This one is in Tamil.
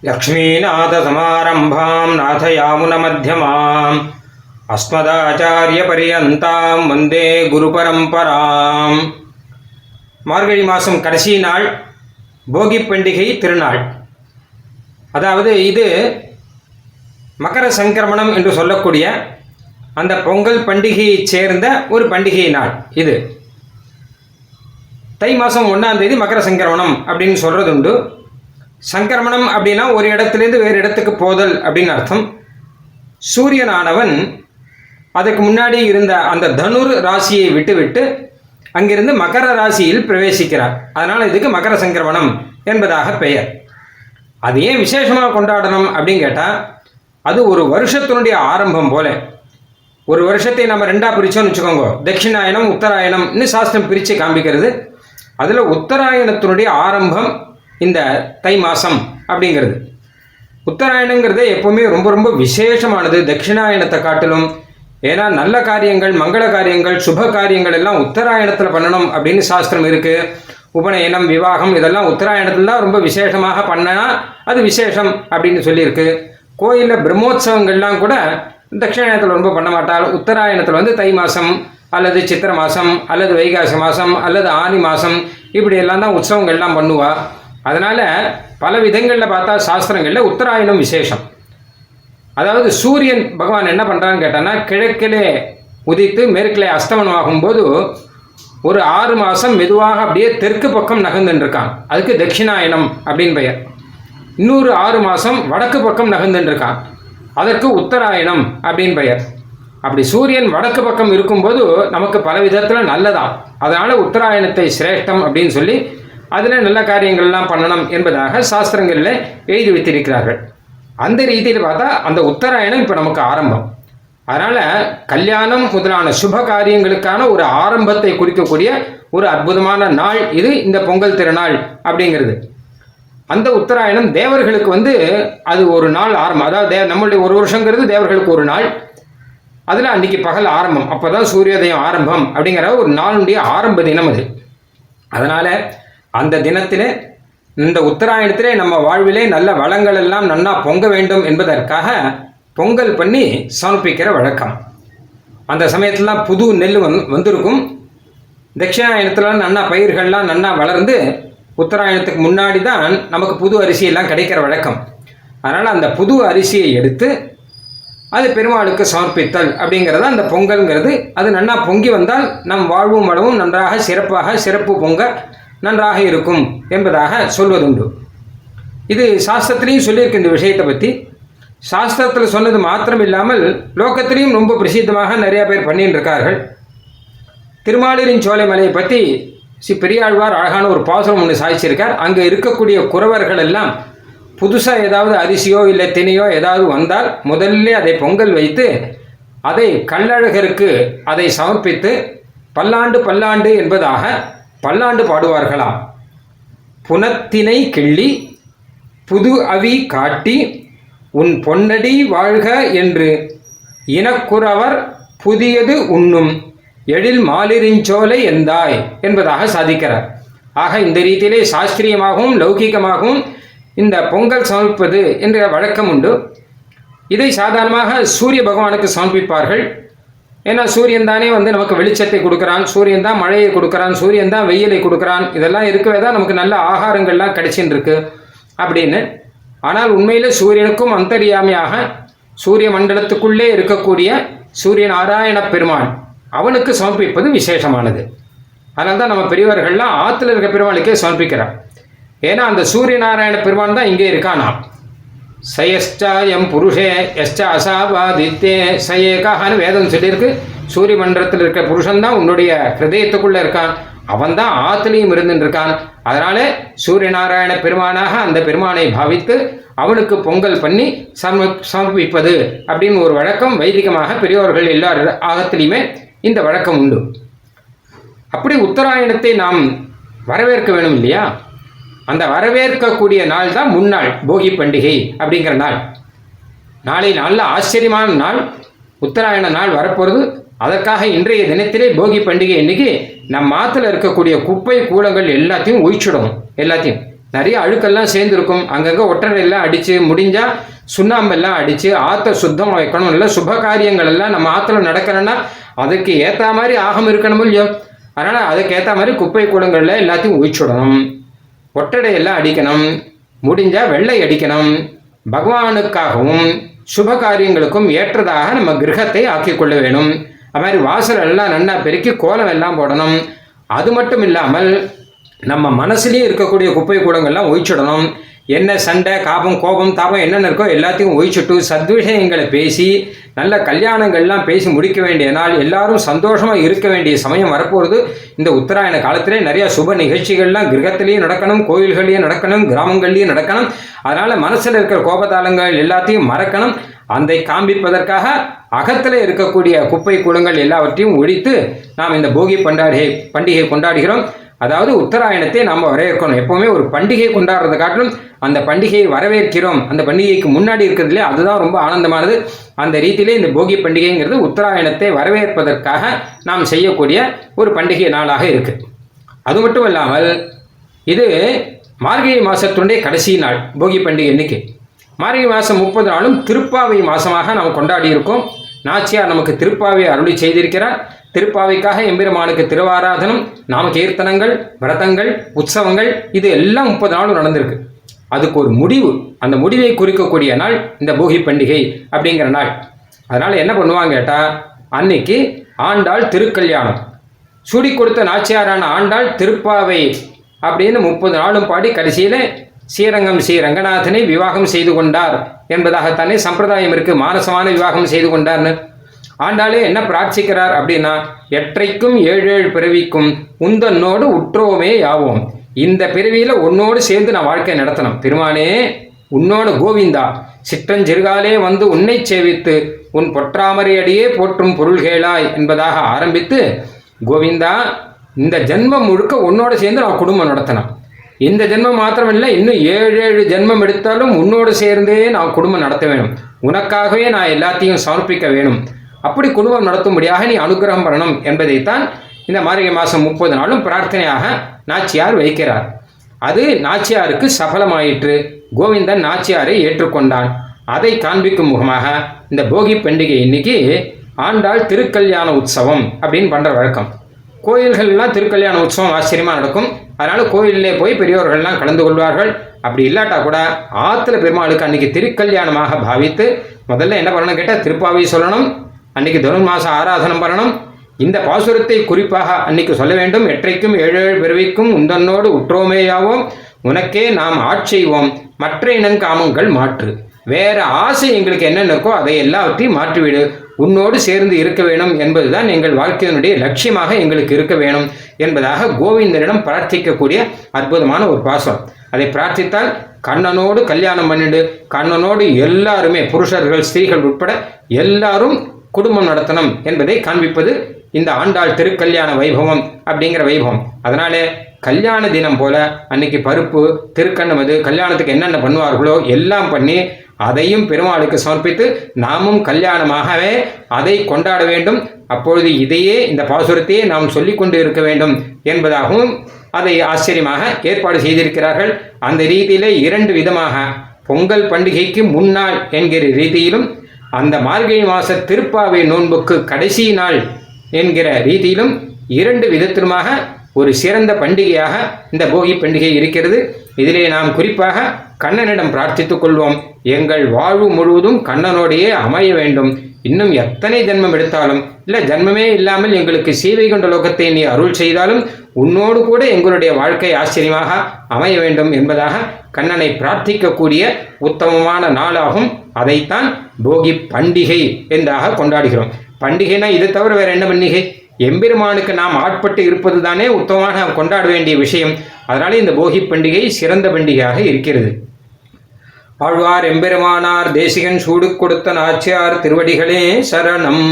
லக்ஷ்மீநாதசமாரம்பாம் நாதயாமுனமத்தியமாம் அஸ்மதாச்சாரியபரியந்தாம் வந்தே குரு பரம்பராம். மார்கழி மாதம் கடைசி நாள் போகி பண்டிகை திருநாள். அதாவது இது மகர சங்கிரமணம் என்று சொல்லக்கூடிய அந்த பொங்கல் பண்டிகையைச் சேர்ந்த ஒரு பண்டிகை நாள். இது தை மாதம் 1ஆம் தேதி மகர சங்கிரமணம் அப்படின்னு சொல்கிறது உண்டு. சங்கிரமணம் அப்படின்னா ஒரு இடத்துலேருந்து வேறு இடத்துக்கு போதல் அப்படின்னு அர்த்தம். சூரியனானவன் அதுக்கு முன்னாடி இருந்த அந்த தனுர் ராசியை விட்டுவிட்டு அங்கிருந்து மகர ராசியில் பிரவேசிக்கிறார். அதனால் இதுக்கு மகர சங்கிரமணம் என்பதாக பெயர். அது ஏன் விசேஷமாக கொண்டாடணும் அப்படின்னு கேட்டால், அது ஒரு வருஷத்தினுடைய ஆரம்பம் போல. ஒரு வருஷத்தை நம்ம ரெண்டாக பிரித்தோன்னு வச்சுக்கோங்க. தட்சிணாயனம் உத்தராயணம்னு சாஸ்திரம் பிரித்து காண்பிக்கிறது. அதில் உத்தராயணத்தினுடைய ஆரம்பம் இந்த தை மாதம் அப்படிங்கிறது. உத்தராயணங்கிறது எப்போவுமே ரொம்ப ரொம்ப விசேஷமானது தட்சிணாயணத்தை காட்டிலும். ஏன்னா நல்ல காரியங்கள், மங்கள காரியங்கள், சுப காரியங்கள் எல்லாம் உத்தராயணத்தில் பண்ணணும் அப்படின்னு சாஸ்திரம் இருக்குது. உபநயனம், விவாகம் இதெல்லாம் உத்தராயணத்தில் தான் ரொம்ப விசேஷமாக பண்ணனா அது விசேஷம் அப்படின்னு சொல்லியிருக்கு. கோயிலில் பிரம்மோற்சவங்கள்லாம் கூட தட்சிணாயணத்தில் ரொம்ப பண்ண மாட்டால். உத்தராயணத்தில் தை மாதம் அல்லது சித்திரை மாதம் அல்லது வைகாசி மாதம் அல்லது ஆனி மாதம் இப்படியெல்லாம் தான் உற்சவங்கள்லாம் பண்ணுவா. அதனால் பல விதங்களில் பார்த்தா சாஸ்திரங்களில் உத்தராயணம் விசேஷம். அதாவது சூரியன் பகவான் என்ன பண்ணுறான்னு கேட்டான்னா, கிழக்கிலே உதித்து மேற்கிலே அஸ்தமனம் ஆகும்போது ஒரு 6 மாதம் மெதுவாக அப்படியே தெற்கு பக்கம் நகர்ந்துருக்கான். அதுக்கு தட்சிணாயனம் அப்படின்னு பெயர். இன்னொரு 6 மாதம் வடக்கு பக்கம் நகர்ந்துருக்கான். அதற்கு உத்தராயணம் அப்படின்னு பெயர். அப்படி சூரியன் வடக்கு பக்கம் இருக்கும்போது நமக்கு பல விதத்தில் நல்லதான். அதனால் உத்தராயணத்தை சிரேஷ்டம் அப்படின்னு சொல்லி அதில் நல்ல காரியங்கள்லாம் பண்ணணும் என்பதாக சாஸ்திரங்களில் எழுதி வைத்திருக்கிறார்கள். அந்த ரீதியில் பார்த்தா அந்த உத்தராயணம் இப்போ நமக்கு ஆரம்பம். அதனால் கல்யாணம் முதலான சுப காரியங்களுக்கான ஒரு ஆரம்பத்தை குறிக்கக்கூடிய ஒரு அற்புதமான நாள் இது, இந்த பொங்கல் திருநாள் அப்படிங்கிறது. அந்த உத்தராயணம் தேவர்களுக்கு அது ஒரு நாள் ஆரம்பம். அதாவது நம்மளுடைய ஒரு வருஷங்கிறது தேவர்களுக்கு ஒரு நாள். அதில் அன்றைக்கி பகல் ஆரம்பம், அப்போ தான் சூரியோதயம் ஆரம்பம் அப்படிங்கிற ஒரு நாளுடைய ஆரம்ப தினம் அது. அதனால் அந்த தினத்தில் இந்த உத்தராயணத்திலே நம்ம வாழ்விலே நல்ல வளங்கள் எல்லாம் நன்னா பொங்க வேண்டும் என்பதற்காக பொங்கல் பண்ணி சமர்ப்பிக்கிற வழக்கம். அந்த சமயத்திலாம் புது நெல் வந்திருக்கும். தட்சிணாயணத்தில் நன்னா பயிர்கள்லாம் நன்னா வளர்ந்து உத்தராயணத்துக்கு முன்னாடி தான் நமக்கு புது அரிசியெல்லாம் கிடைக்கிற வழக்கம். அதனால் அந்த புது அரிசியை எடுத்து அது பெருமாளுக்கு சமர்ப்பித்தல் அப்படிங்கிறது அந்த பொங்கல்ங்கிறது. அது நன்னா பொங்கி வந்தால் நம் வாழ்வும் வளமும் நன்றாக சிறப்பாக சிறப்பு பொங்க நன்றாக இருக்கும் என்பதாக சொல்வதுண்டு. இது சாஸ்திரத்திலையும் சொல்லியிருக்கு. இந்த விஷயத்தை பற்றி சாஸ்திரத்தில் சொன்னது மாத்திரம் இல்லாமல் லோகத்திலையும் ரொம்ப பிரசித்தமாக நிறையா பேர் பண்ணிட்டு இருக்கார்கள். திருமாலிரின் சோலை மலையை பற்றி பெரியாழ்வார் அழகான ஒரு பாசுரம் ஒன்று சாதிச்சிருக்கார். அங்கே இருக்கக்கூடிய குறவர்கள் எல்லாம் புதுசாக ஏதாவது அரிசியோ இல்லை தினையோ ஏதாவது வந்தால் முதல்ல அதை பொங்கல் வைத்து அதை கள்ளழகருக்கு அதை சமர்ப்பித்து பல்லாண்டு பல்லாண்டு என்பதாக பல்லாண்டு பாடுவார்களாம். புனத்தினை கிள்ளி புது அவி காட்டி உன் பொன்னடி வாழ்க என்று இனக்குறவர் புதியது உண்ணும் எழில் மாலிரிஞ்சோலை எந்தாய் என்பதாக சாதிக்கிறார். ஆக இந்த ரீதியிலே சாஸ்திரியமாகவும் லௌகிகமாகவும் இந்த பொங்கல் சமர்ப்பது என்ற வழக்கம் உண்டு. இதை சாதாரணமாக சூரிய பகவானுக்கு சமர்ப்பிப்பார்கள். ஏன்னா சூரியன் தானே நமக்கு வெளிச்சத்தை கொடுக்குறான், சூரியன் தான் மழையை கொடுக்குறான், சூரியன் தான் வெயிலை கொடுக்குறான். இதெல்லாம் இருக்கவே தான் நமக்கு நல்ல ஆகாரங்கள்லாம் கிடைச்சின்னு இருக்கு அப்படின்னு. ஆனால் உண்மையில் சூரியனுக்கும் அந்தரியாமையாக சூரிய மண்டலத்துக்குள்ளே இருக்கக்கூடிய சூரிய நாராயண பெருமான் அவனுக்கு சமர்ப்பிப்பது விசேஷமானது. அதனால தான் நம்ம பெரியவர்கள்லாம் ஆற்றுல இருக்க பெருமாளுக்கே சமர்ப்பிக்கிறார். ஏன்னா அந்த சூரிய நாராயண பெருமான் தான் இங்கே இருக்கானா. சயஷ்டாயம் புருஷே எஷ்ட அசாபாதித்தே சயேகான்னு வேதம் சொல்லியிருக்கு. சூரிய மண்டலத்தில் இருக்க புருஷன்தான் உன்னுடைய ஹிருதயத்துக்குள்ளே இருக்கான். அவன் தான் ஆற்றுலையும் இருந்துருக்கான். அதனால சூரிய நாராயண பெருமானாக அந்த பெருமானை பாவித்து அவனுக்கு பொங்கல் பண்ணி சமர்ப்பிப்பது அப்படின்னு ஒரு வழக்கம் வைதிகமாக பெரியவர்கள் எல்லார் ஆகத்திலையுமே இந்த வழக்கம் உண்டு. அப்படி உத்தராயணத்தை நாம் வரவேற்க வேணும் இல்லையா? அந்த வரவேற்கக்கூடிய நாள் தான் முன்னாள் போகி பண்டிகை அப்படிங்கிற நாள். நாளை நல்ல ஆச்சரியமான நாள், உத்தராயண நாள் வரப்போகிறது. அதற்காக இன்றைய தினத்திலே போகி பண்டிகை அன்னைக்கு நம் ஆற்றுல இருக்கக்கூடிய குப்பை கூலங்கள் எல்லாத்தையும் ஒழிச்சிடணும். எல்லாத்தையும் நிறைய அழுக்கெல்லாம் சேர்ந்துருக்கும். அங்கங்கே ஒட்டடையெல்லாம் அடித்து முடிஞ்சால் சுண்ணாம்பெல்லாம் அடித்து ஆற்ற சுத்தமாக வைக்கணும். இல்லை சுப காரியங்கள் எல்லாம் நம்ம ஆற்றுல நடக்கிறோன்னா அதுக்கு ஏற்ற மாதிரி ஆகம் இருக்கணும் இல்லையோ. அதனால் அதுக்கேற்ற மாதிரி குப்பை கூடங்களில் எல்லாத்தையும் ஒழிச்சுடணும். ஒட்டடையெல்லாம் அடிக்கணும். முடிஞ்சால் வெள்ளை அடிக்கணும். பகவானுக்காகவும் சுப காரியங்களுக்கும் ஏற்றதாக நம்ம கிரகத்தை ஆக்கிக்கொள்ள வேணும். அது மாதிரி வாசல் எல்லாம் நல்லா பெருக்கி கோலம் எல்லாம் போடணும். அது மட்டும் இல்லாமல் நம்ம மனசுலேயே இருக்கக்கூடிய குப்பை கூடங்கள்லாம் ஒழிச்சிடணும். என்ன சண்டை காபம் கோபம் தாபம் என்னென்ன இருக்கோ எல்லாத்தையும் ஒழிச்சுட்டு சத்விஷயங்களை பேசி நல்ல கல்யாணங்கள்லாம் பேசி முடிக்க வேண்டிய நாள், எல்லாரும் சந்தோஷமாக இருக்க வேண்டிய சமயம் வரப்போகிறது. இந்த உத்தராயண காலத்திலே நிறைய சுப நிகழ்ச்சிகள்லாம் கிரகத்திலையும் நடக்கணும், கோயில்கள்லையும் நடக்கணும், கிராமங்கள்லையும் நடக்கணும். அதனால் மனசில் இருக்கிற கோபதாளங்கள் எல்லாத்தையும் மறக்கணும். அதை காண்பிப்பதற்காக அகத்தில் இருக்கக்கூடிய குப்பை கூடங்கள் எல்லாவற்றையும் ஒழித்து நாம் இந்த போகி பண்டிகை கொண்டாடுகிறோம். அதாவது உத்தராயணத்தை நாம் வரவேற்கணும். எப்போவுமே ஒரு பண்டிகை கொண்டாடுறதை காட்டிலும் அந்த பண்டிகையை வரவேற்கிறோம், அந்த பண்டிகைக்கு முன்னாடி இருக்கிறதுலே அதுதான் ரொம்ப ஆனந்தமானது. அந்த ரீதியிலே இந்த போகி பண்டிகைங்கிறது உத்தராயணத்தை வரவேற்பதற்காக நாம் செய்யக்கூடிய ஒரு பண்டிகை நாளாக இருக்குது. அது மட்டும் இல்லாமல் இது மார்கழி மாதத்துடைய கடைசி நாள் போகி பண்டிகை. இன்னைக்கு மார்கழி மாதம் 30 நாளும் திருப்பாவை மாதமாக நாம் கொண்டாடி இருக்கோம். நாச்சியார் நமக்கு திருப்பாவை அருளி செய்திருக்கிறார். திருப்பாவைக்காக எம்பெருமானுக்கு திருவாராதனம், நாம கீர்த்தனங்கள், விரதங்கள், உற்சவங்கள் இது எல்லாம் 30 நாளும் நடந்திருக்கு. அதுக்கு ஒரு முடிவு, அந்த முடிவை குறிக்கக்கூடிய நாள் இந்த போகி பண்டிகை அப்படிங்கிற நாள். அதனால் என்ன பண்ணுவாங்க கேட்டால், அன்னைக்கு ஆண்டாள் திருக்கல்யாணம், சூடி கொடுத்த நாச்சியாரான ஆண்டாள் திருப்பாவை அப்படின்னு 30 நாளும் பாடி கடைசியில் ஸ்ரீரங்கம் ஸ்ரீ ரங்கநாதனை விவாகம் செய்து கொண்டார் என்பதாகத்தானே சம்பிரதாயம் இருக்குது. மானசமான விவாகம் செய்து கொண்டார்னு. ஆண்டாளே என்ன பிரார்த்திக்கிறார் அப்படின்னா, எற்றைக்கும் 7 பிறவிக்கும் உந்தன்னோடு உற்றோமே யாவோம். இந்த பிறவியில் உன்னோடு சேர்ந்து நான் வாழ்க்கை நடத்தணும். பெருமானே, உன்னோட கோவிந்தா சிற்றஞ்சிறுகாலே வந்து உன்னை சேவித்து உன் பொற்றாமரை அடியே போற்றும் பொருள்கேளாய் என்பதாக ஆரம்பித்து, கோவிந்தா இந்த ஜென்மம் முழுக்க உன்னோடு சேர்ந்து நான் குடும்பம் நடத்தணும். இந்த ஜென்மம் மாத்திரமில்லை, இன்னும் 7 ஜென்மம் எடுத்தாலும் உன்னோடு சேர்ந்தே நான் குடும்பம் நடத்த வேணும். உனக்காகவே நான் எல்லாத்தையும் சமர்ப்பிக்க வேணும். அப்படி குடும்பம் நடத்தும்படியாக நீ அனுகிரகம் பண்ணணும் என்பதைத்தான் இந்த மார்கழி மாதம் 30 நாளும் பிரார்த்தனையாக நாச்சியார் வைக்கிறார். அது நாச்சியாருக்கு சபலமாயிற்று. கோவிந்தன் நாச்சியாரை ஏற்றுக்கொண்டான். அதை காண்பிக்கும் முகமாக இந்த போகி பண்டிகை இன்னைக்கு ஆண்டாள் திருக்கல்யாண உற்சவம் அப்படின்னு பண்ணுற வழக்கம். கோயில்கள்லாம் திருக்கல்யாண உற்சவம் ஆச்சரியமாக நடக்கும். அதனால் கோயிலே போய் பெரியோர்கள்லாம் கலந்து கொள்வார்கள். அப்படி இல்லாட்டா கூட ஆற்றுல பெருமாளுக்கு அன்றைக்கி திருக்கல்யாணமாக பாவித்து முதல்ல என்ன பண்ணணும் கேட்டால் திருப்பாவை சொல்லணும். அன்றைக்கி தனுர்மாச ஆராதனம் பண்ணணும். இந்த பாசுரத்தை குறிப்பாக அன்றைக்கி சொல்ல வேண்டும். எற்றைக்கும் 7 பிறவிக்கும் உந்தன்னோடு உற்றோமேயாவோம், உனக்கே நாம் ஆட்செய்வோம், மற்ற இனங்காமங்கள் மாற்று. வேறு ஆசை எங்களுக்கு என்னென்ன இருக்கோ அதை எல்லாவற்றையும் மாற்றிவிடு. உன்னோடு சேர்ந்து இருக்க வேணும் என்பதுதான் எங்கள் வாழ்க்கையினுடைய லட்சியமாக எங்களுக்கு இருக்க வேணும் என்பதாக கோவிந்தனிடம் பிரார்த்திக்கக்கூடிய அற்புதமான ஒரு பாசுரம். அதை பிரார்த்தித்தால் கண்ணனோடு கல்யாணம் பண்ணிடு, கண்ணனோடு எல்லாருமே புருஷர்கள் ஸ்திரீகள் உட்பட எல்லாரும் குடும்பம் நடத்தணும் என்பதை காண்பிப்பது இந்த ஆண்டாள் திருக்கல்யாண வைபவம் அப்படிங்கிற வைபவம். அதனாலே கல்யாண தினம் போல அன்னைக்கு பருப்பு திருக்கண்ணமது கல்யாணத்துக்கு என்னென்ன பண்ணுவார்களோ எல்லாம் பண்ணி அதையும் பெருமாளுக்கு சமர்ப்பித்து நாமும் கல்யாணமாகவே அதை கொண்டாட வேண்டும். அப்பொழுது இதையே இந்த பாசுரத்தையே நாம் சொல்லி கொண்டு இருக்க வேண்டும் என்பதாகவும் அதை ஆச்சரியமாக ஏற்பாடு செய்திருக்கிறார்கள். அந்த ரீதியிலே 2 விதமாக பொங்கல் பண்டிகைக்கு முன்னாள் என்கிற ரீதியிலும் அந்த மார்கழி மாச திருப்பாவை நோன்புக்கு கடைசி நாள் என்கிற ரீதியிலும் 2 விதத்திலுமாக ஒரு சிறந்த பண்டிகையாக இந்த போகி பண்டிகை இருக்கிறது. இதிலே நாம் குறிப்பாக கண்ணனிடம் பிரார்த்தித்துக் கொள்வோம். எங்கள் வாழ்வு முழுவதும் கண்ணனோடையே அமைய வேண்டும். இன்னும் எத்தனை ஜென்மம் எடுத்தாலும் இல்லை ஜென்மமே இல்லாமல் எங்களுக்கு சீவை கொண்ட லோகத்தை நீ அருள் செய்தாலும் உன்னோடு கூட எங்களுடைய வாழ்க்கை ஆச்சரியமாக அமைய வேண்டும் என்பதாக கண்ணனை பிரார்த்திக்கக்கூடிய உத்தமமான நாளாகும். அதைத்தான் போகி பண்டிகை என்றாக கொண்டாடுகிறோம். பண்டிகைனா இதை தவிர வேற என்ன பண்டிகை? எம்பெருமானுக்கு நாம் ஆட்பட்டு இருப்பது தானே உத்தமமாக நாம் கொண்டாட வேண்டிய விஷயம். அதனால இந்த போகி பண்டிகை சிறந்த பண்டிகையாக இருக்கிறது. ஆழ்வார் எம்பெருமானார் தேசிகன் சூடு கொடுத்த நாச்சியார் திருவடிகளே சரணம்.